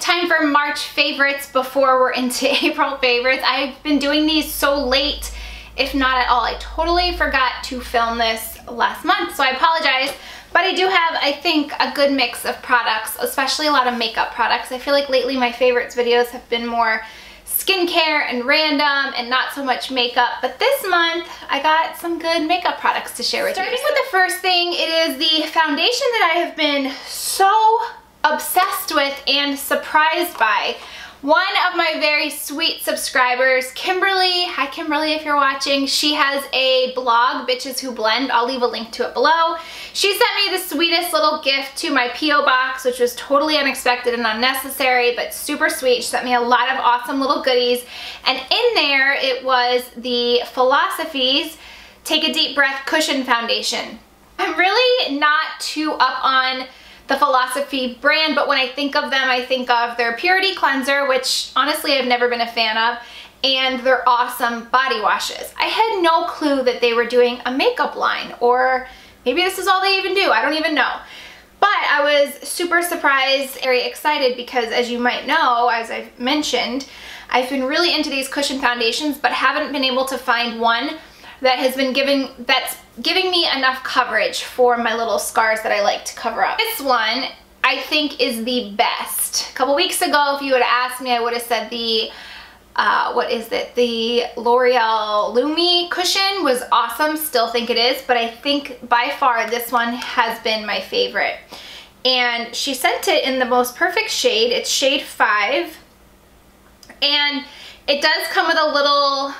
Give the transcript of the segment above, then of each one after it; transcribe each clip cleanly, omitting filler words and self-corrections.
time for March favorites before we're into April favorites. I've been doing these so late, if not at all. I totally forgot to film this last month, so I apologize. But I do have, I think, a good mix of products, especially a lot of makeup products. I feel like lately my favorites videos have been more skincare and random and not so much makeup, but this month I got some good makeup products to share with you. Starting with the first thing, it is the foundation that I have been so obsessed with and surprised by. One of my very sweet subscribers, Kimberly, hi Kimberly if you're watching, she has a blog, Bitches Who Blend. I'll leave a link to it below. She sent me the sweetest little gift to my P.O. box, which was totally unexpected and unnecessary, but super sweet. She sent me a lot of awesome little goodies, and in there it was the Philosophy's Take a Deep Breath Cushion Foundation. I'm really not too up on the Philosophy brand, but when I think of them, I think of their Purity Cleanser, which honestly I've never been a fan of, and their awesome body washes. I had no clue that they were doing a makeup line, or maybe this is all they even do, I don't even know. But I was super surprised, very excited, because as you might know, as I've mentioned, I've been really into these cushion foundations, but haven't been able to find one that has been that's giving me enough coverage for my little scars that I like to cover up. This one I think is the best. A couple weeks ago, if you had asked me, I would have said the what is it? The L'Oreal Lumi cushion was awesome. Still think it is, but I think by far this one has been my favorite. And she sent it in the most perfect shade. It's shade 5, and it does come with a little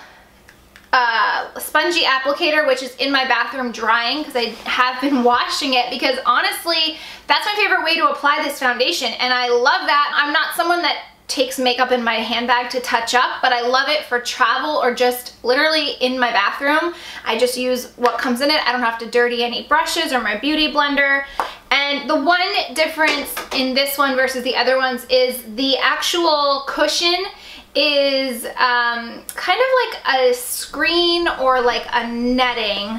spongy applicator, which is in my bathroom drying because I have been washing it, because honestly that's my favorite way to apply this foundation, and I love that. I'm not someone that takes makeup in my handbag to touch up, but I love it for travel or just literally in my bathroom. I just use what comes in it. I don't have to dirty any brushes or my beauty blender. And the one difference in this one versus the other ones is the actual cushion is kind of like a screen or like a netting,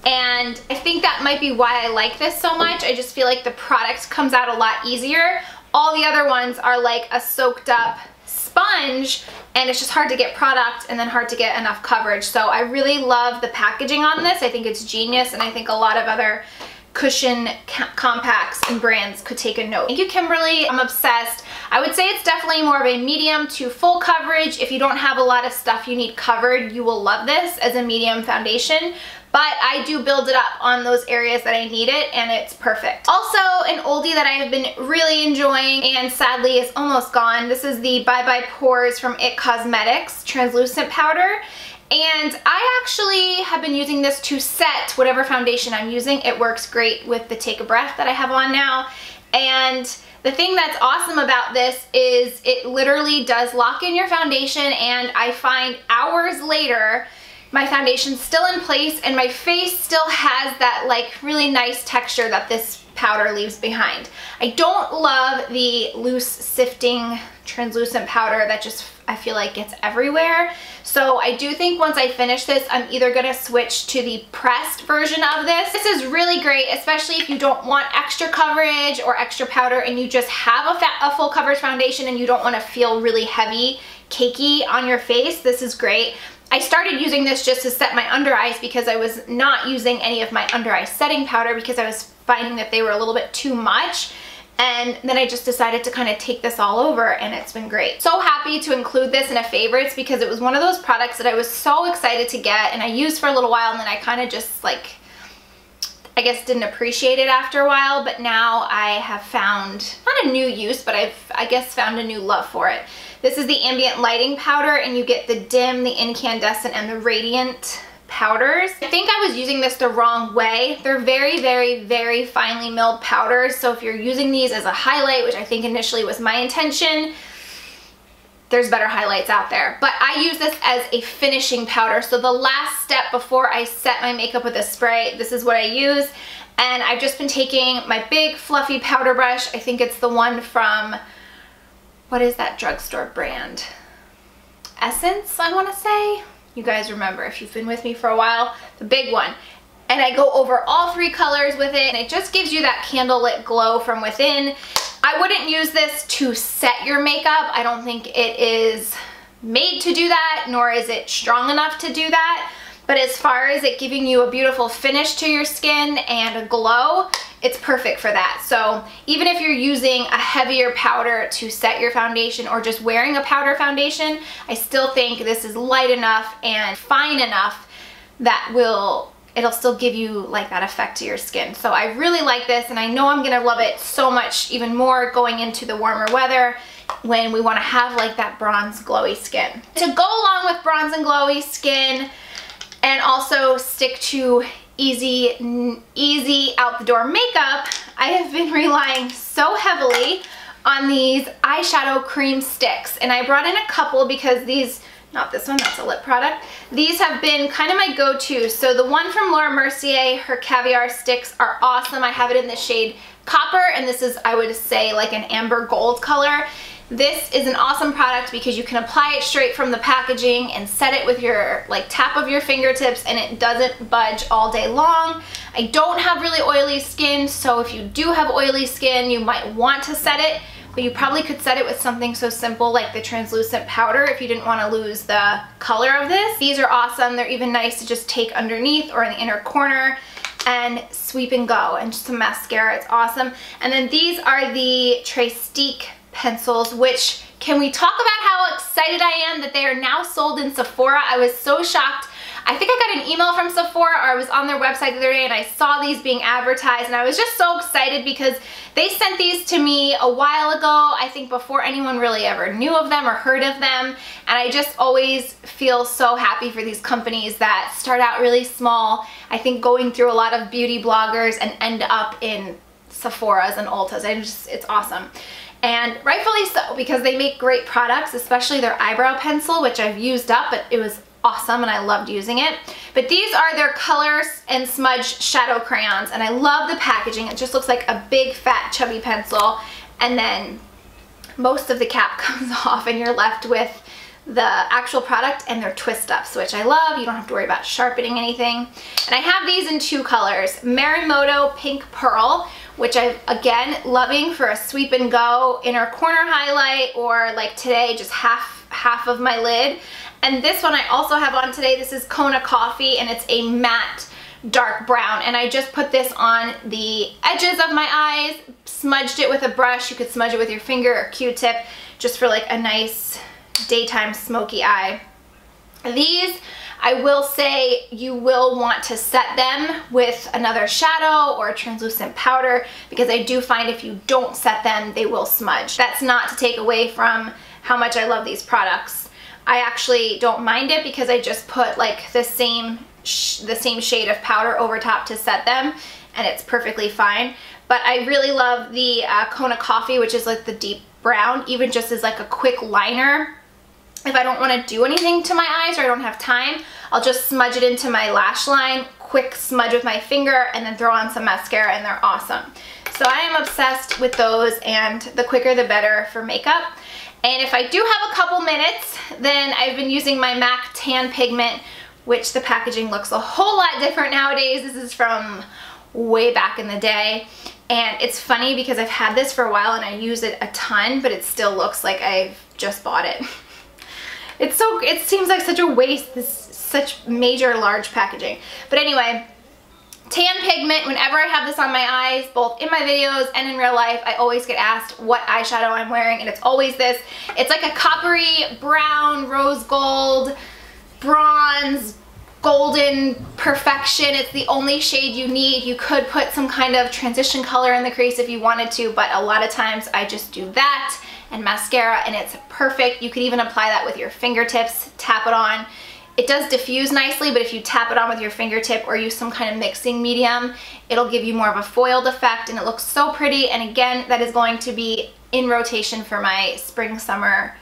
and I think that might be why I like this so much. I just feel like the product comes out a lot easier. All the other ones are like a soaked up sponge, and it's just hard to get product and then hard to get enough coverage. So I really love the packaging on this. I think it's genius, and I think a lot of other cushion compacts and brands could take a note. Thank you, Kimberly. I'm obsessed. I would say it's definitely more of a medium to full coverage. If you don't have a lot of stuff you need covered, you will love this as a medium foundation. But I do build it up on those areas that I need it, and it's perfect. Also, an oldie that I have been really enjoying and sadly is almost gone. This is the Bye Bye Pores from IT Cosmetics Translucent Powder. And I actually have been using this to set whatever foundation I'm using. It works great with the Take a Breath that I have on now. And the thing that's awesome about this is it literally does lock in your foundation, and I find hours later my foundation's still in place and my face still has that like really nice texture that this powder leaves behind. I don't love the loose sifting translucent powder that just I feel like gets everywhere. So I do think once I finish this, I'm either gonna switch to the pressed version of this. This is really great, especially if you don't want extra coverage or extra powder and you just have a full coverage foundation and you don't wanna feel really heavy, cakey on your face. This is great. I started using this just to set my under eyes because I was not using any of my under eye setting powder because I was finding that they were a little bit too much. And then I just decided to kind of take this all over, and it's been great. So happy to include this in a favorites because it was one of those products that I was so excited to get and I used for a little while, and then I kind of just like, I guess didn't appreciate it after a while, but now I have found, not a new use, but I guess found a new love for it. This is the Ambient Lighting Powder, and you get the dim, the incandescent, and the radiant powders. I think I was using this the wrong way. They're very, very, very finely milled powders, so if you're using these as a highlight, which I think initially was my intention, there's better highlights out there. But I use this as a finishing powder, so the last step before I set my makeup with a spray, this is what I use. And I've just been taking my big fluffy powder brush. I think it's the one from, what is that drugstore brand? Essence, I want to say. You guys remember if you've been with me for a while, the big one. and I go over all 3 colors with it, and it just gives you that candlelit glow from within. I wouldn't use this to set your makeup. I don't think it is made to do that, nor is it strong enough to do that. But as far as it giving you a beautiful finish to your skin and a glow, it's perfect for that. So even if you're using a heavier powder to set your foundation or just wearing a powder foundation, I still think this is light enough and fine enough that it'll still give you like that effect to your skin. So I really like this, and I know I'm gonna love it so much even more going into the warmer weather when we wanna have like that bronze glowy skin. To go along with bronze and glowy skin, and also stick to easy out the door makeup, I have been relying so heavily on these eyeshadow cream sticks. And I brought in a couple because these, not this one, that's a lip product, these have been kind of my go-to. So the one from Laura Mercier, her Caviar sticks are awesome. I have it in the shade Copper, and this is, I would say, like an amber gold color. This is an awesome product because you can apply it straight from the packaging and set it with your tap of your fingertips, and it doesn't budge all day long. I don't have really oily skin, so if you do have oily skin, you might want to set it, but you probably could set it with something so simple like the translucent powder if you didn't want to lose the color of this. These are awesome. They're even nice to just take underneath or in the inner corner and sweep and go, and just some mascara. It's awesome. And then these are the Trestique pencils, which, can we talk about how excited I am that they are now sold in Sephora? I was so shocked. I think I got an email from Sephora, or I was on their website the other day and I saw these being advertised, and I was just so excited because they sent these to me a while ago, I think before anyone really ever knew of them or heard of them. And I just always feel so happy for these companies that start out really small, I think going through a lot of beauty bloggers, and end up in Sephora's and Ulta's. It's awesome. And rightfully so, because they make great products, especially their eyebrow pencil, which I've used up, but it was awesome and I loved using it. But these are their Colors and Smudge shadow crayons, and I love the packaging. It just looks like a big fat chubby pencil, and then most of the cap comes off and you're left with the actual product and their twist ups, which I love. You don't have to worry about sharpening anything. And I have these in 2 colors, Marimoto Pink Pearl, which I'm, again, loving for a sweep and go inner corner highlight, or like today, just half of my lid. And this one I also have on today. This is Kona Coffee, and it's a matte dark brown. And I just put this on the edges of my eyes, smudged it with a brush. You could smudge it with your finger or Q-tip, just for like a nice daytime smoky eye. These, I will say, you will want to set them with another shadow or a translucent powder, because I do find if you don't set them, they will smudge. That's not to take away from how much I love these products. I actually don't mind it because I just put like the same shade of powder over top to set them, and it's perfectly fine. But I really love the Kona Coffee, which is like the deep brown, even just as like a quick liner. If I don't want to do anything to my eyes or I don't have time, I'll just smudge it into my lash line, quick smudge with my finger, and then throw on some mascara, and they're awesome. So I am obsessed with those, and the quicker the better for makeup. And if I do have a couple minutes, then I've been using my MAC Tan Pigment, which the packaging looks a whole lot different nowadays. This is from way back in the day. And it's funny because I've had this for a while and I use it a ton, but it still looks like I've just bought it. It seems like such a waste, such major large packaging. But anyway, Tan Pigment, whenever I have this on my eyes, both in my videos and in real life, I always get asked what eyeshadow I'm wearing, and it's always this. It's like a coppery brown, rose gold, bronze, golden perfection. It's the only shade you need. You could put some kind of transition color in the crease if you wanted to, but a lot of times I just do that and mascara, and it's perfect. You could even apply that with your fingertips, tap it on. It does diffuse nicely, but if you tap it on with your fingertip or use some kind of mixing medium, it'll give you more of a foiled effect, and it looks so pretty. And again, that is going to be in rotation for my spring summer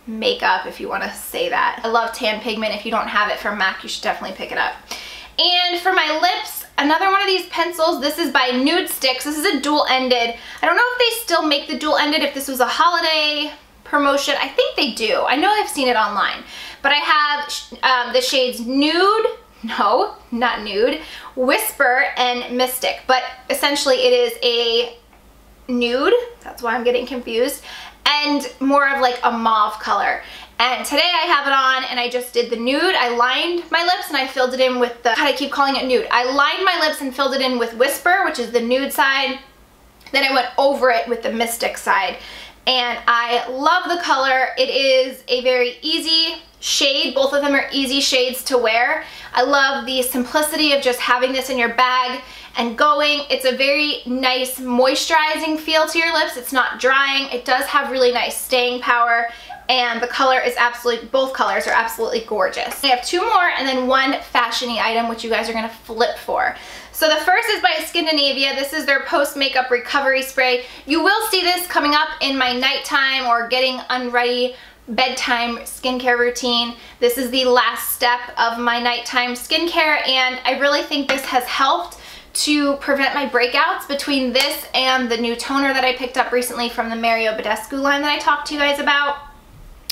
makeup, if you want to say that. I love Tan Pigment. If you don't have it from MAC, you should definitely pick it up. And for my lips, another one of these pencils. This is by Nude Sticks. This is a dual-ended. I don't know if they still make the dual-ended, if this was a holiday promotion. I think they do. I know I've seen it online. But I have the shades Nude, no, not nude, Whisper and Mystic, but essentially it is a nude, that's why I'm getting confused, and more of like a mauve color. And today I have it on and I just did the nude. I lined my lips and I filled it in with the, God, I keep calling it nude. I lined my lips and filled it in with Whisper, which is the nude side. Then I went over it with the Mystic side. And I love the color. It is a very easy shade. Both of them are easy shades to wear. I love the simplicity of just having this in your bag and going. It's a very nice moisturizing feel to your lips. It's not drying. It does have really nice staying power. And the color is absolutely, both colors are absolutely gorgeous. I have two more and then one fashion-y item which you guys are gonna flip for. So the first is by Scandinavia. This is their post-makeup recovery spray. You will see this coming up in my nighttime or getting unready bedtime skincare routine. This is the last step of my nighttime skincare and I really think this has helped to prevent my breakouts between this and the new toner that I picked up recently from the Mario Badescu line that I talked to you guys about.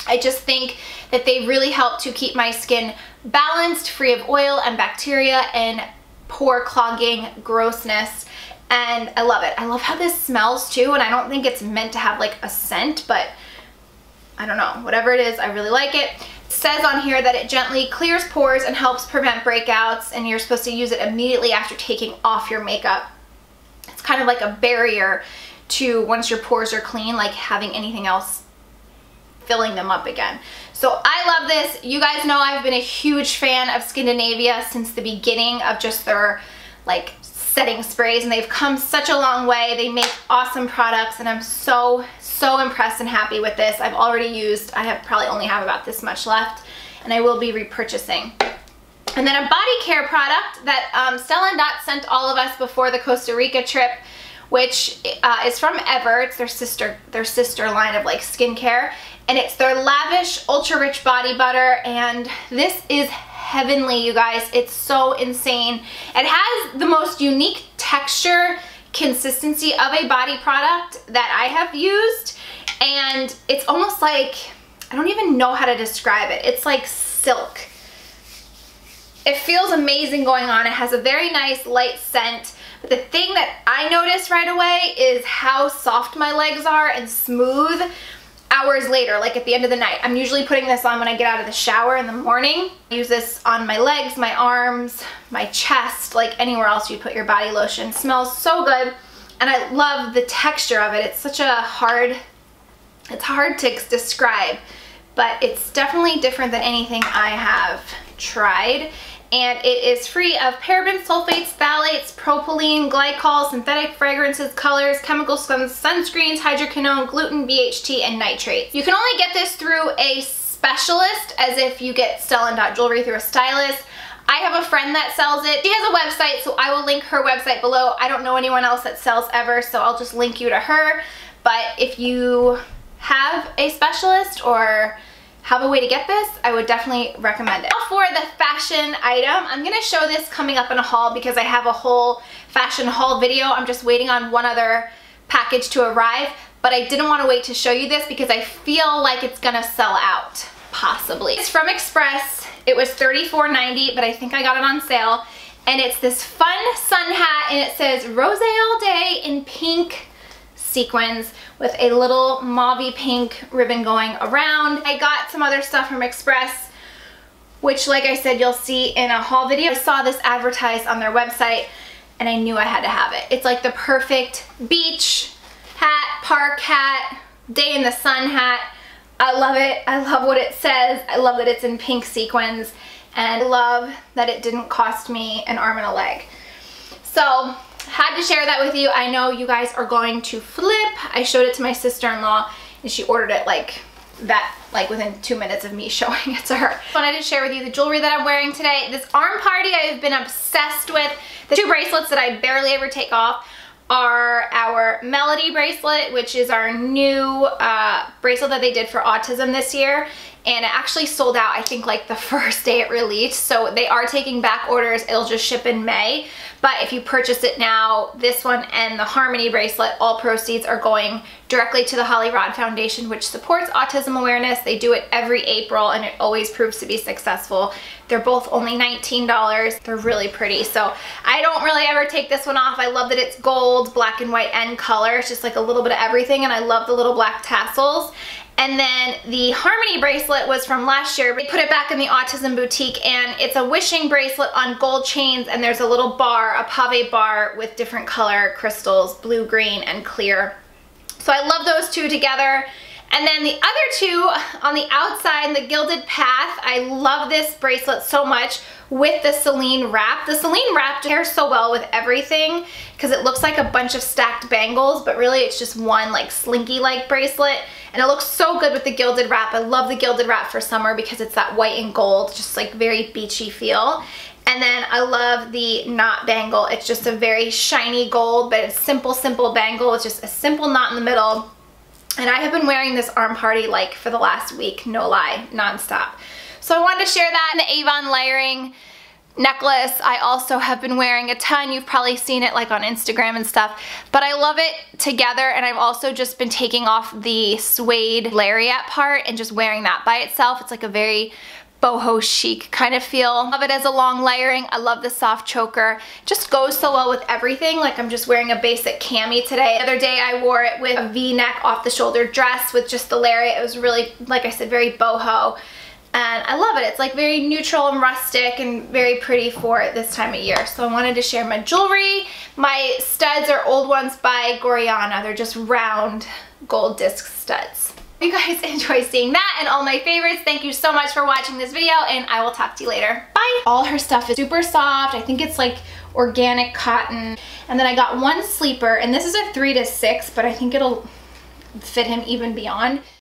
I just think that they really help to keep my skin balanced, free of oil and bacteria and pore clogging grossness, and I love it. I love how this smells too, and I don't think it's meant to have like a scent, but I don't know, whatever it is, I really like it. It says on here that it gently clears pores and helps prevent breakouts, and you're supposed to use it immediately after taking off your makeup. It's kind of like a barrier to, once your pores are clean, like having anything else filling them up again. So I love this. You guys know I've been a huge fan of Scandinavia since the beginning of just their like setting sprays, and they've come such a long way. They make awesome products and I'm so impressed and happy with this. I've already used, probably only have about this much left, and I will be repurchasing. And then a body care product that Stella Dot sent all of us before the Costa Rica trip, which is from Ever. It's their sister line of like skincare, and it's their Lavish Ultra Rich Body Butter, and this is heavenly, you guys. It's so insane. It has the most unique texture, consistency of a body product that I have used, and it's almost like, I don't even know how to describe it. It's like silk. It feels amazing going on. It has a very nice light scent. But the thing that I noticed right away is how soft my legs are and smooth hours later, like at the end of the night. I'm usually putting this on when I get out of the shower in the morning. I use this on my legs, my arms, my chest, like anywhere else you put your body lotion. It smells so good, and I love the texture of it. It's such a it's hard to describe, but it's definitely different than anything I have tried. And it is free of parabens, sulfates, phthalates, propylene, glycol, synthetic fragrances, colors, chemicals, sunscreens, hydroquinone, gluten, BHT, and nitrates. You can only get this through a specialist, as if you get Stella Dot jewelry through a stylist. I have a friend that sells it. She has a website, so I will link her website below. I don't know anyone else that sells Ever, so I'll just link you to her. But if you have a specialist or have a way to get this, I would definitely recommend it. Now for the fashion item, I'm gonna show this coming up in a haul because I have a whole fashion haul video. I'm just waiting on one other package to arrive, but I didn't want to wait to show you this because I feel like it's gonna sell out, possibly. It's from Express. It was $34.90, but I think I got it on sale. And it's this fun sun hat, and it says Rose All Day in pink sequins with a little mauvey pink ribbon going around. I got some other stuff from Express, which, like I said, you'll see in a haul video. I saw this advertised on their website and I knew I had to have it. It's like the perfect beach hat, park hat, day in the sun hat. I love it. I love what it says. I love that it's in pink sequins, and I love that it didn't cost me an arm and a leg. So had to share that with you. I know you guys are going to flip. I showed it to my sister-in-law and she ordered it like that, like within 2 minutes of me showing it to her. I wanted to share with you the jewelry that I'm wearing today. This arm party I have been obsessed with. The two bracelets that I barely ever take off are our Melody bracelet, which is our new bracelet that they did for autism this year. And it actually sold out, I think, like the first day it released. So they are taking back orders. It'll just ship in May. But if you purchase it now, this one and the Harmony bracelet, all proceeds are going directly to the Holly Rod Foundation, which supports autism awareness. They do it every April and it always proves to be successful. They're both only $19. They're really pretty. So I don't really ever take this one off. I love that it's gold, black and white, and color. It's just like a little bit of everything, and I love the little black tassels. And then the Harmony bracelet was from last year. They put it back in the Autism Boutique, and it's a wishing bracelet on gold chains, and there's a little bar, a pave bar with different color crystals, blue, green, and clear. So I love those two together. And then the other two on the outside, the Gilded Path, I love this bracelet so much with the Celine wrap. The Celine wrap pairs so well with everything because it looks like a bunch of stacked bangles, but really it's just one like slinky-like bracelet. And it looks so good with the gilded wrap. I love the gilded wrap for summer because it's that white and gold, just like very beachy feel. And then I love the knot bangle. It's just a very shiny gold, but it's simple bangle. It's just a simple knot in the middle. And I have been wearing this arm party like for the last week, no lie, nonstop. So I wanted to share that. And the Avon layering necklace I also have been wearing a ton. You've probably seen it like on Instagram and stuff, but I love it together. And I've also just been taking off the suede lariat part and just wearing that by itself. It's like a very boho chic kind of feel. Love it as a long layering. I love the soft choker. Just goes so well with everything. Like I'm just wearing a basic cami today. The other day I wore it with a V-neck off the shoulder dress with just the lariat. It was really, like I said, very boho. And I love it. It's like very neutral and rustic and very pretty for this time of year. So I wanted to share my jewelry. My studs are old ones by Goriana. They're just round gold disc studs. If you guys enjoy seeing that and all my favorites, thank you so much for watching this video, and I will talk to you later. Bye! All her stuff is super soft. I think it's like organic cotton. And then I got one sleeper, and this is a 3 to 6, but I think it'll fit him even beyond.